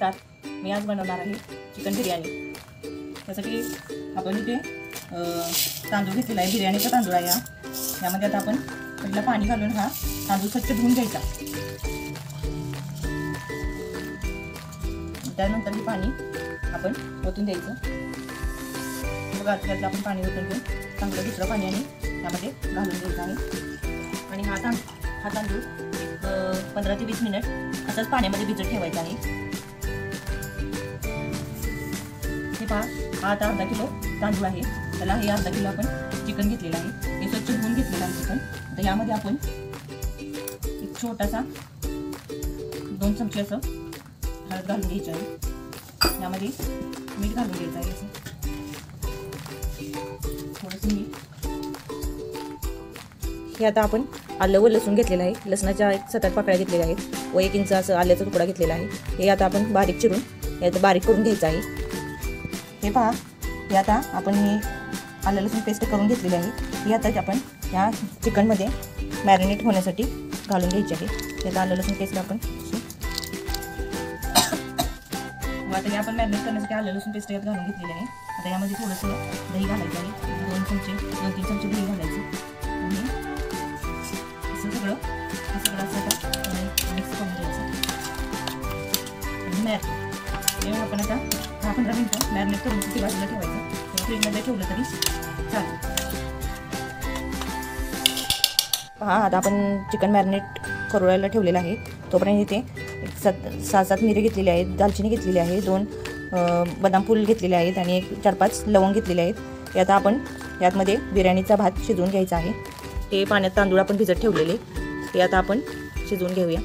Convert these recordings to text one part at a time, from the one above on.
नमस्कार, मी आज बनवणार आहे चिकन बिर्याणी। त्यासाठी आपण इथे तांदूळ घेतलेला आहे, बिर्याणीचा तांदूळ आहे हा। यामध्ये आता आपण पहिला पाणी घालून हा तांदूळ स्वच्छ धुवून घ्यायचा। त्यानंतर हे पाणी आपण ओतून द्यायचं। बघा त्यातलं आपण पाणी ओतून घेऊन चांगलं दुसरं पाणी आणि त्यामध्ये घालून द्यायचं आहे। आणि हा तांदूळ 15 ते 20 मिनिट असंच पाण्यामध्ये भिजत ठेवायचा आहे। हे पहा, हा आता अर्धा किलो तांदूळ आहे, त्याला हे अर्धा किलो आपण चिकन घेतलेलं आहे। हे स्वच्छ धुवून घेतलेलं आहे चिकन। आता यामध्ये आपण एक छोटासा 2 चमचे असं हळद घालून घ्यायची आहे। यामध्ये मीठ घालून घ्यायचं आहे, थोडंसं मीठ। हे आता आपण आलं व लसूण घेतलेलं आहे, लसणाच्या 7-8 पाकळ्या घेतलेल्या आहेत व 1 इंच असं आल्याचा तुकडा घेतलेला आहे। हे आता आपण बारीक चिरून यात बारीक करून घ्यायचं आहे। हे पहा, हे आता आपण हे आलं लसूण पेस्ट करून घेतलेली आहे। ही आता आपण या चिकनमध्ये मॅरिनेट होण्यासाठी घालून घ्यायची आहे। त्यात आलं लसूण पेस्ट आपण आता हे आपण मॅरिनेट करण्यासाठी आलं लसूण पेस्ट यात घालून घेतलेली आहे। आता यामध्ये थोडंसं दही घालायचं आहे, 2-3 चमचे दही घालायचं आणि असं सगळं मिक्स करून घ्यायचं। आणि आपण आता 10-15 मिनिटं मॅरिनेट करून ती बाजूला ठेवायचं, फ्रीजमध्ये ठेवलं तरी चालेल। पहा, आता आपण चिकन मॅरिनेट करूला ठेवलेलं आहे। तोपर्यंत इथे 6-7 मिरी घेतलेली आहेत, दालचिनी घेतलेली आहे, 2 बदाम फूल घेतलेले आहेत आणि 4-5 लवंग घेतलेले आहेत। हे आता आपण यातमध्ये बिर्याणीचा भात शिजवून घ्यायचा आहे। हे पाण्यात तांदूळ आपण भिजत ठेवलेले, ते आता आपण शिजवून घेऊया।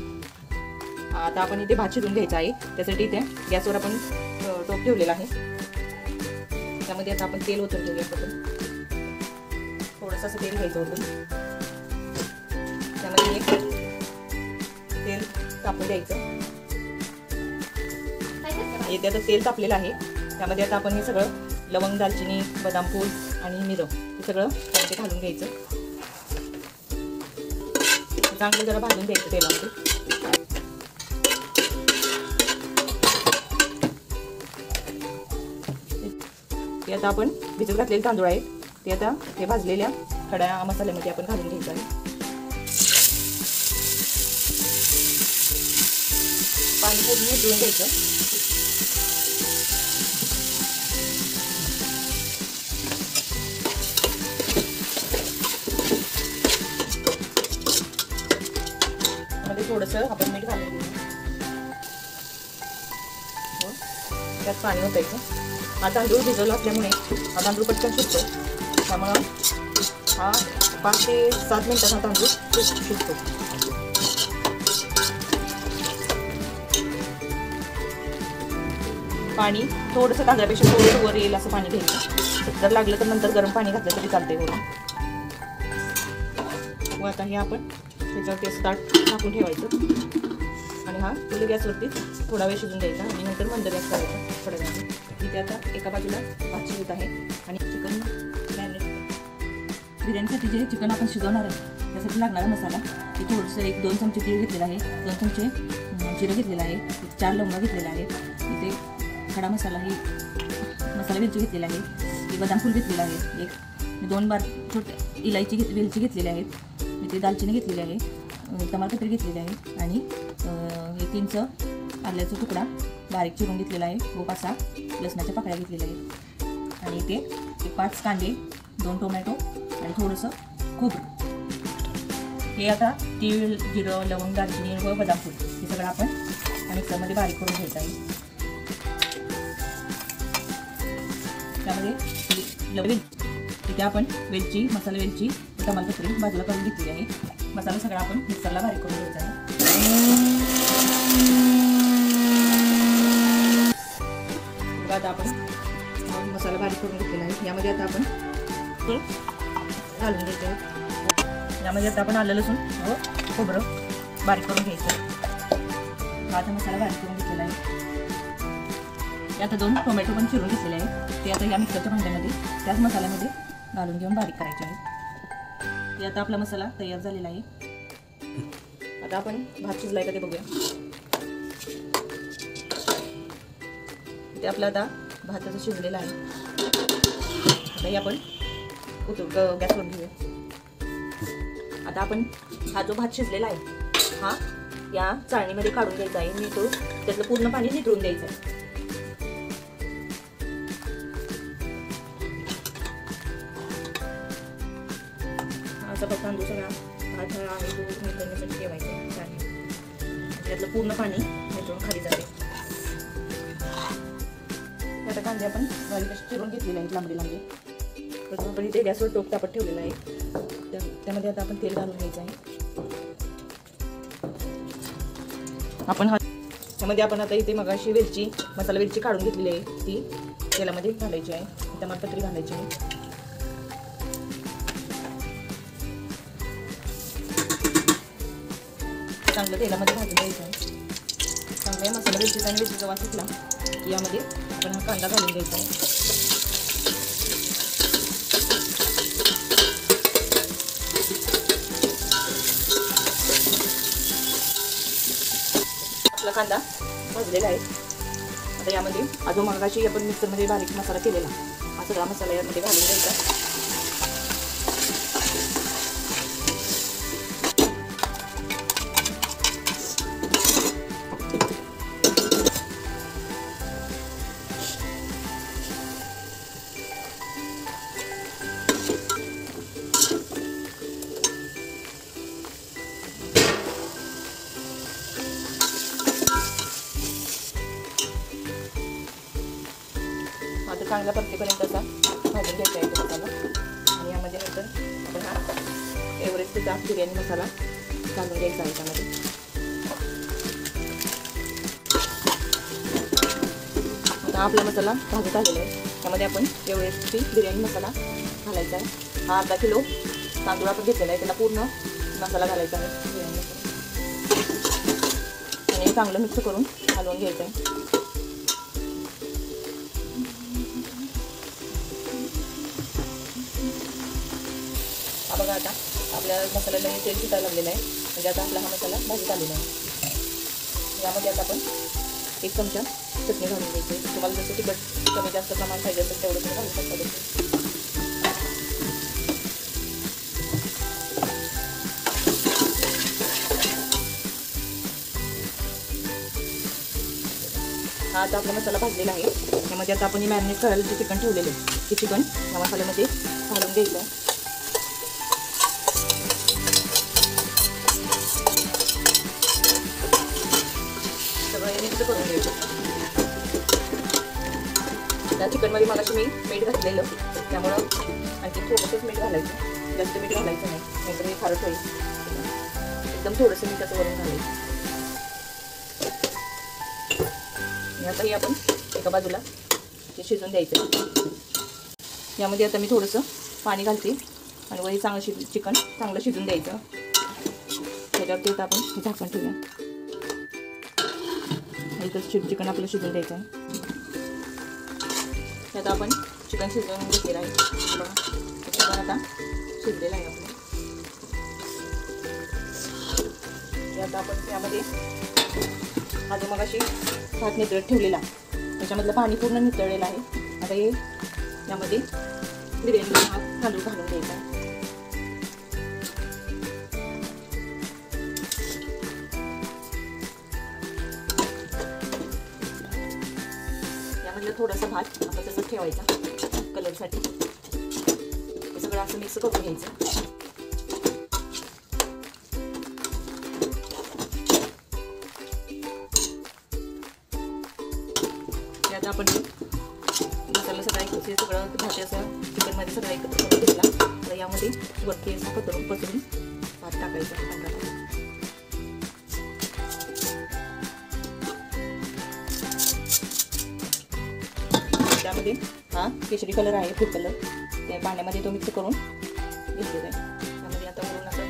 आता आपण इथे भात शिजवून घ्यायचा आहे। त्यासाठी इथे गॅसवर आपण टोप ठेवलेला आहे। त्यामध्ये आता आपण तेल ओतून घेऊया। थोडंसं असं तेल घ्यायचं होतं, त्यामध्ये तेल तापू द्यायचं। इथे आता तेल तापलेलं आहे, त्यामध्ये आता आपण हे सगळं लवंग, दालचिनी, बदाम फूल आणि मिरं हे सगळं त्यामध्ये घालून घ्यायचं। चांगलं जरा भाजून घ्यायचं तेलामध्ये। ते आता आपण भिजत घातलेले तांदूळ आहेत, ते आता हे भाजलेल्या खड्या मसाल्यामध्ये आपण घालून घ्यायचं आहे। पाणी पूर्ण उकळून घ्यायचं। मध्ये थोडंसं आपण मीठ घालून घेऊ, त्यात पाणी ओतायचं। हा तांदूळ भिजवला असल्यामुळे हा तांदूळ पटकन शिजतो, त्यामुळं हा 5 ते 7 मिनिटात हा तांदूळ शिजतो। पाणी थोडंसं तांदळापेक्षा थोडंसं वर येईल असं पाणी घ्यायचं। जर लागलं तर नंतर गरम पाणी घातलं तरी चालते वरून। व आता हे आपण त्याच्यावर तेच ताट टाकून ठेवायचं आणि हा फुल गॅसवरती थोडा वेळ शिजून द्यायचा आणि नंतर मंद गॅस करायचा थोड्या वेळाने। इथे आता एका बाजूला भात शिजत आहे आणि चिकन बिर्याणीसाठी जे चिकन आपण शिजवणार आहे त्यासाठी लागणारा मसाला ते थोडंसं 1-2 चमचे तेल घेतलेलं आहे, 2 चमचे जिरं घेतलेलं आहे, 4 लवंगा घेतलेला आहे, इथे खडा मसाला ही मसाला वेलची घेतलेला आहे, एक बदाम फूल घेतलेला आहे, 2 छोटे इलायची वेलची घेतलेली आहेत, इथे दालचिनी घेतलेली आहे, तमालपत्री घेतलेली आहे आणि 1 इंच आल्याचा तुकडा बारीक चिरून घेतलेला आहे व 5-6 लसणाच्या पाकळ्या घेतलेल्या आहेत आणि इथे 5 कांदे, 2 टोमॅटो आणि थोडंसं खोबरं। हे आता तीळ, जिरं, लवंग, दालचिनी व बदाम फूल हे सगळं आपण मिक्सरमध्ये बारीक करून घ्यायचं आहे। त्यामध्ये इथे आपण वेलची, मसाला वेलची, तमालपत्री बाजूला करून घेतलेली आहे। मसाला सगळा आपण मिक्सरला बारीक करून घ्यायचा आहे। आता आपण मसाला बारीक करून घेतलेला आहे। यामध्ये आता आपण घालून घ्यायचं आहे। यामध्ये आता आपण आलं लसूण व खोबरं बारीक करून घ्यायचं। आता मसाला बारीक करून घेतलेला आहे। आता 2 टोमॅटो पण चिरून घेतलेले आहेत, ते आता या मिक्सरच्या भांड्यामध्ये त्याच मसाल्यामध्ये घालून घेऊन बारीक करायचे आहे। हे आता आपला मसाला तयार झालेला आहे। आता आपण भात शिजलाय का ते बघूया। इथे आपला आता भाताचं शिजलेला आहे. आता हे आपण गॅसवर घेऊया. आता आपण हा जो भात शिजलेला आहे हा या चाळणीमध्ये काढून घ्यायचा आहे. निथळून त्यातलं पूर्ण पाणी निथळून द्यायचं आहे. असा बघ तांदूळ सगळा भात आणि दूध निथळण्यासाठी ठेवायचं आहे चाळणी. त्यातलं पूर्ण पाणी निथळून खाली जाते. आता कांदे आपण बारीक असे चिरून घेतलेले आहेत लांबडी लांबडी. तर आपण इथे गॅसवर टोप तापत ठेवलेला आहे. त्यामध्ये आता आपण तेल घालून घ्यायचं आहे. त्यामध्ये आपण आता इथे मगाशी मसाला वेलची काढून घेतलेली आहे ती तेलामध्ये घालायची आहे. तमालपत्री घालायची आहे. चांगलं तेलामध्ये भाजून घ्यायचं आहे. चांगल्या मसाला वेलचीचा आणि वेलचीचा वास सुटला की यामध्ये आपण हा कांदा घालून घ्यायचा आहे. आपला कांदा भाजलेला आहे. आता यामध्ये अजून मगाशी आपण मिक्सरमध्ये बारीक मसाला केलेला हा सगळा मसाला यामध्ये घालून घ्यायचा. आता चांगला परतेपर्यंत असा भाजून घ्यायचा आहे तो मसाला. आणि यामध्ये नंतर आपण हा एव्हरेस्टचा बिर्याणी मसाला घालून घ्यायचा आहे. त्यामध्ये आता आपला मसाला भाजत आलेला आहे. त्यामध्ये आपण एव्हरेस्टची बिर्याणी मसाला घालायचा आहे. हा अर्धा किलो तांदूळ आपण घेतलेला आहे. त्याला पूर्ण मसाला घालायचा आहे बिर्याणी मसाला. आणि चांगलं मिक्स करून हलवून घ्यायचं आहे. बघा आता आपल्या मसाल्याला तेल सुटायला लागलेलं आहे. म्हणजे आता आपला हा मसाला भाजत आलेला आहे. यामध्ये आता आपण 1 चमचा चटणी घालून घ्यायची. तुम्हाला जसं तिखट कमी जास्त प्रमाण पाहिजे असेल तेवढं तुम्ही घालू शकता. हा आता आपला मसाला भाजलेला आहे. त्यामध्ये आता आपण मॅरिनेट करायला जे चिकन ठेवलेलं आहे ते चिकन या मसाल्यामध्ये घालून घ्यायचं आहे. मिक्स करून घ्यायचं. त्या चिकनमध्ये मगाशी मी मीठ घातलेलं त्यामुळं आणखी थोडंसंच मीठ घालायचं. जास्त मीठ घालायचं नाही नाहीतर मी खारट होईल. एकदम थोडंसं मीठाचं वरून घालायचं. आणि आता हे आपण एका बाजूला ते शिजून द्यायचं. यामध्ये आता मी थोडंसं पाणी घालते आणि वरी चांगलं चिकन चांगलं शिजून द्यायचं. त्याच्यावरती आता आपण झाकण ठेवूया. इथं चिकन आपलं शिजून द्यायचं आहे. त्यात आपण चिकन शिजवून घेतलेलं आहे. बघा चिकन आता शिजलेलं आहे आपलं. आता आपण त्यामध्ये हा जो मगाशी भात नितळत ठेवलेला त्याच्यामधलं पाणी पूर्ण नितळलेलं आहे. आता हे यामध्ये बिर्याणी हा तांदूळ घालून द्यायचा आहे. थोडासा भात आपण तसंच ठेवायचा कलरसाठी. हे सगळं असं मिक्स करून घ्यायचं. त्यात आपण मसाला सगळा एकत्र सगळं भात असं चिकनमध्ये सगळं एकत्र करून घेतला. तर यामध्ये वरती असं पसरून भात टाकायचा. त्यामध्ये हा केशरी कलर आहे फूड कलर त्या पाण्यामध्ये तो मिक्स करून घेतलेला आहे. त्यामध्ये आता वरून असं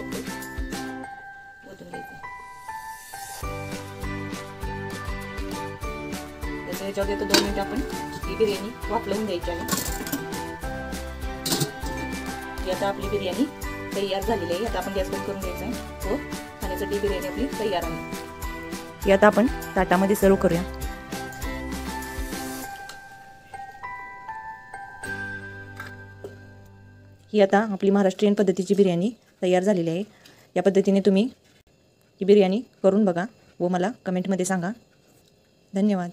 ओतून घ्यायचं. त्याच्या ह्याच्यावर येतं 2 मिनिट आपण ही बिर्याणी वाफलवून द्यायची आहे. आता आपली बिर्याणी तयार झालेली आहे. आता आपण गॅस बंद करून घ्यायचा आहे. हो खाण्यासाठी बिर्याणी आपली तयार आहे. ती आता आपण ताटामध्ये सर्व करूया. ही आता आपली महाराष्ट्रीयन पद्धतीची बिर्याणी तयार झालेली आहे. या पद्धतीने तुम्ही ही बिर्याणी करून बघा व मला कमेंटमध्ये सांगा. धन्यवाद.